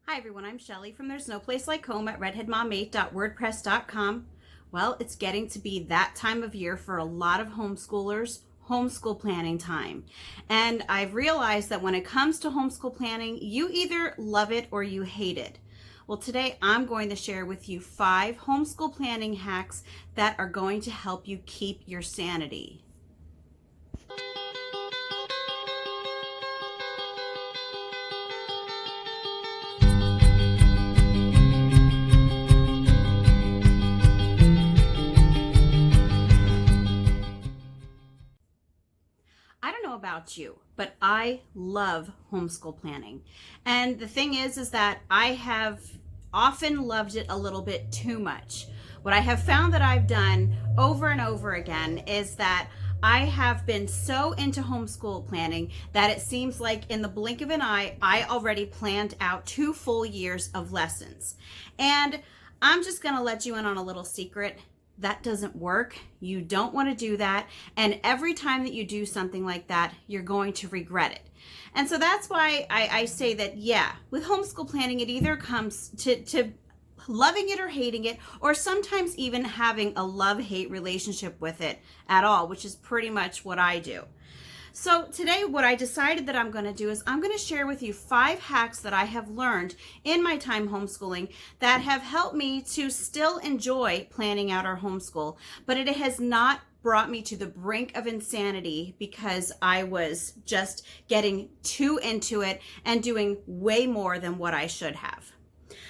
Hi everyone, I'm Shelly from There's No Place Like Home at redheadmom8.wordpress.com. Well, it's getting to be that time of year for a lot of homeschoolers, homeschool planning time. And I've realized that when it comes to homeschool planning, you either love it or you hate it. Well, today I'm going to share with you 5 homeschool planning hacks that are going to help you keep your sanity. I don't know about you, but I love homeschool planning. And the thing is that I have often loved it a little bit too much. What I have found that I've done over and over again is that I have been so into homeschool planning that it seems like in the blink of an eye, I already planned out 2 full years of lessons. And I'm just going to let you in on a little secret. That doesn't work. You don't want to do that. And every time that you do something like that, you're going to regret it. And so that's why I say that, yeah, with homeschool planning, it either comes to loving it or hating it, or sometimes even having a love-hate relationship with it at all, which is pretty much what I do. So today what I decided that I'm going to do is I'm going to share with you 5 hacks that I have learned in my time homeschooling that have helped me to still enjoy planning out our homeschool, but it has not brought me to the brink of insanity because I was just getting too into it and doing way more than what I should have.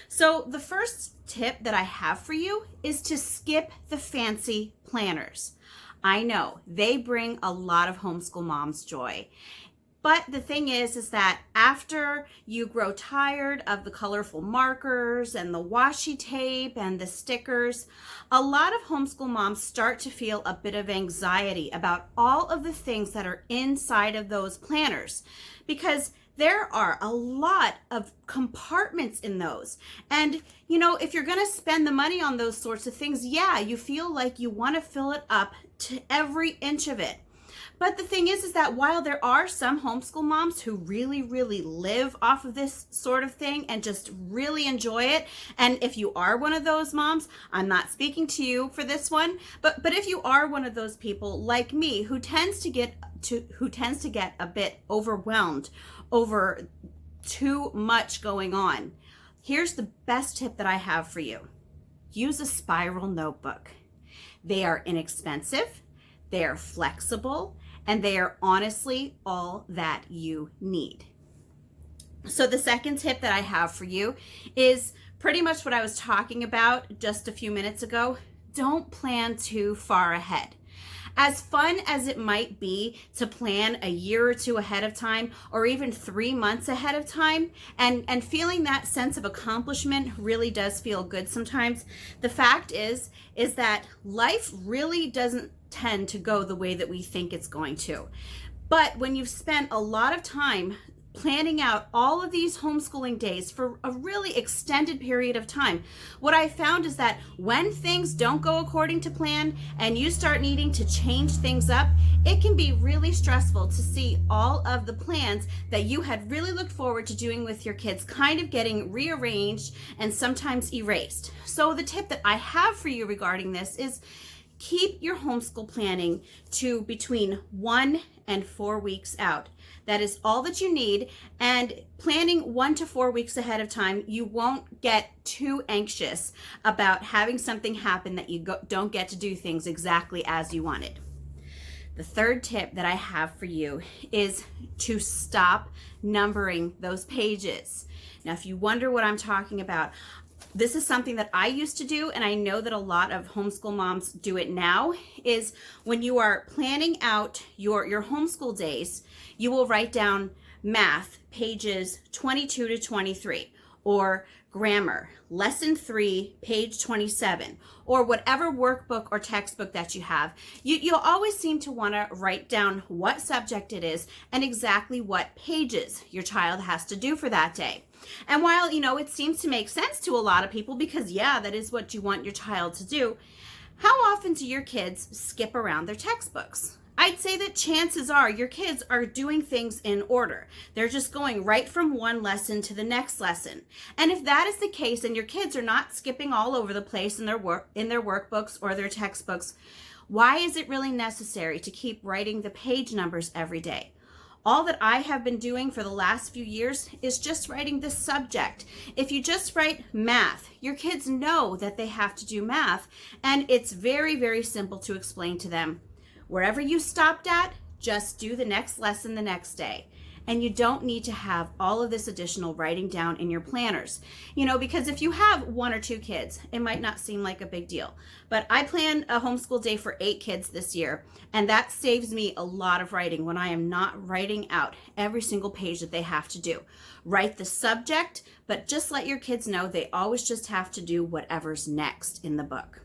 So the first tip that I have for you is to skip the fancy planners. I know they bring a lot of homeschool moms joy. But the thing is that after you grow tired of the colorful markers and the washi tape and the stickers, a lot of homeschool moms start to feel a bit of anxiety about all of the things that are inside of those planners, because there are a lot of compartments in those. And, you know, if you're going to spend the money on those sorts of things, yeah, you feel like you want to fill it up to every inch of it. But the thing is that while there are some homeschool moms who really live off of this sort of thing and just really enjoy it, and if you are one of those moms, I'm not speaking to you for this one, but if you are one of those people like me who tends to get a bit overwhelmed over too much going on, here's the best tip that I have for you. Use a spiral notebook. They are inexpensive, they are flexible, and they are honestly all that you need. So the second tip that I have for you is pretty much what I was talking about just a few minutes ago. Don't plan too far ahead. As fun as it might be to plan a year or 2 ahead of time, or even 3 months ahead of time, and feeling that sense of accomplishment really does feel good sometimes, the fact is that life really doesn't tend to go the way that we think it's going to. But when you've spent a lot of time planning out all of these homeschooling days for a really extended period of time, what I found is that when things don't go according to plan and you start needing to change things up, it can be really stressful to see all of the plans that you had really looked forward to doing with your kids kind of getting rearranged and sometimes erased. So the tip that I have for you regarding this is keep your homeschool planning to between 1 and 4 weeks out. That is all that you need, and planning 1 to 4 weeks ahead of time, you won't get too anxious about having something happen that you don't get to do things exactly as you wanted. The third tip that I have for you is to stop numbering those pages. Now, if you wonder what I'm talking about, this is something that I used to do, and I know that a lot of homeschool moms do it now, is when you are planning out your homeschool days, you will write down math, pages 22 to 23, or grammar, lesson 3, page 27, or whatever workbook or textbook that you have. You'll always seem to want to write down what subject it is and exactly what pages your child has to do for that day. And while, you know, it seems to make sense to a lot of people because, yeah, that is what you want your child to do, how often do your kids skip around their textbooks? I'd say that chances are your kids are doing things in order. They're just going right from one lesson to the next lesson. And if that is the case and your kids are not skipping all over the place in their workbooks or their textbooks, why is it really necessary to keep writing the page numbers every day? All that I have been doing for the last few years is just writing the subject. If you just write math, your kids know that they have to do math, and it's very, very simple to explain to them. Wherever you stopped at, just do the next lesson the next day. And you don't need to have all of this additional writing down in your planners. Because if you have 1 or 2 kids, it might not seem like a big deal. But I plan a homeschool day for 8 kids this year, and that saves me a lot of writing when I am not writing out every single page that they have to do. Write the subject, but just let your kids know they always just have to do whatever's next in the book.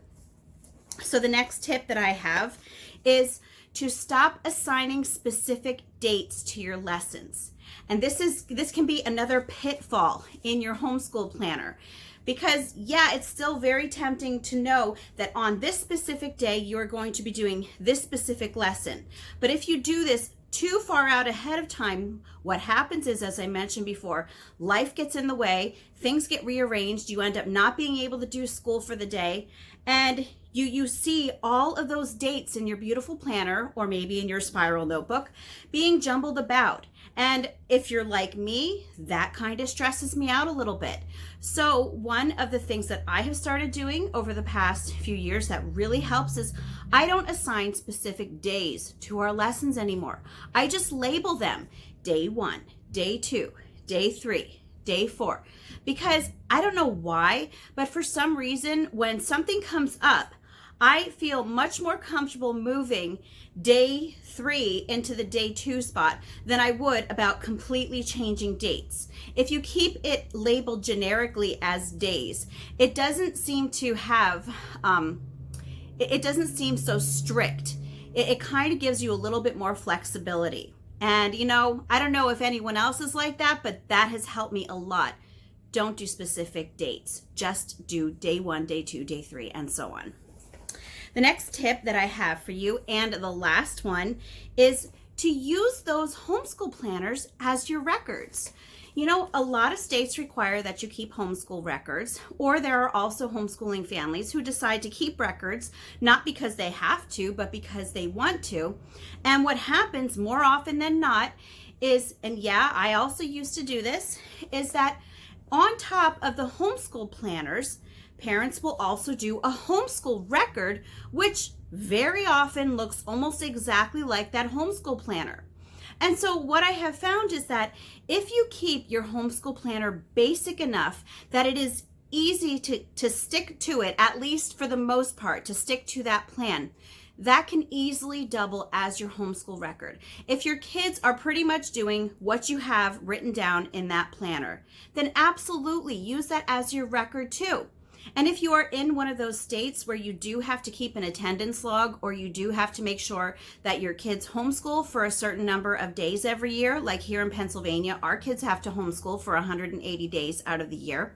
So the next tip that I have is to stop assigning specific dates to your lessons. And this can be another pitfall in your homeschool planner, because it's still very tempting to know that on this specific day you're going to be doing this specific lesson. But if you do this too far out ahead of time, what happens is, as I mentioned before, life gets in the way, things get rearranged, you end up not being able to do school for the day, and you see all of those dates in your beautiful planner, or maybe in your spiral notebook, being jumbled about. And if you're like me, that kind of stresses me out a little bit. So one of the things that I have started doing over the past few years that really helps is I don't assign specific days to our lessons anymore. I just label them day 1, day 2, day 3, day 4. Because I don't know why, but for some reason, when something comes up, I feel much more comfortable moving day 3 into the day 2 spot than I would about completely changing dates. If you keep it labeled generically as days, it doesn't seem to have, it doesn't seem so strict. It kind of gives you a little bit more flexibility. And I don't know if anyone else is like that, but that has helped me a lot. Don't do specific dates. Just do day 1, day 2, day 3, and so on. The next tip that I have for you, and the last one, is to use those homeschool planners as your records. A lot of states require that you keep homeschool records, or there are also homeschooling families who decide to keep records, not because they have to, but because they want to. And what happens more often than not is, and I also used to do this, is that on top of the homeschool planners, parents will also do a homeschool record, which very often looks almost exactly like that homeschool planner. And so what I have found is that if you keep your homeschool planner basic enough that it is easy to stick to it, at least for the most part, to stick to that plan, that can easily double as your homeschool record. If your kids are pretty much doing what you have written down in that planner, then absolutely use that as your record too. And if you are in one of those states where you do have to keep an attendance log, or you do have to make sure that your kids homeschool for a certain number of days every year, like here in Pennsylvania, our kids have to homeschool for 180 days out of the year.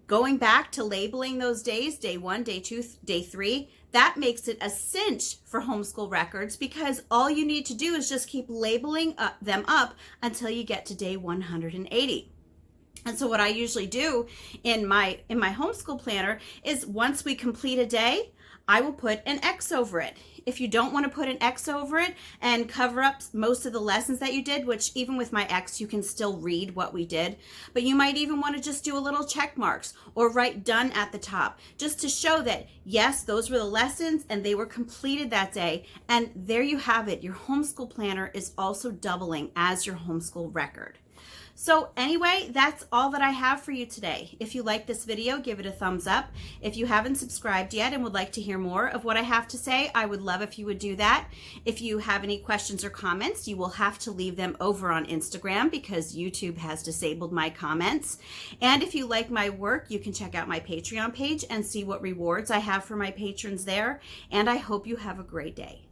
Going back to labeling those days, day 1, day 2, day 3, that makes it a cinch for homeschool records, because all you need to do is just keep labeling them up until you get to day 180. And so what I usually do in my homeschool planner is, once we complete a day, I will put an X over it. If you don't want to put an X over it and cover up most of the lessons that you did, which even with my X, you can still read what we did, but you might even want to just do a little check marks or write done at the top, just to show that, yes, those were the lessons and they were completed that day. And there you have it. Your homeschool planner is also doubling as your homeschool record. So anyway, that's all that I have for you today. If you like this video, give it a thumbs up. If you haven't subscribed yet and would like to hear more of what I have to say, I would love if you would do that. If you have any questions or comments, you will have to leave them over on Instagram, because YouTube has disabled my comments. And if you like my work, you can check out my Patreon page and see what rewards I have for my patrons there. And I hope you have a great day.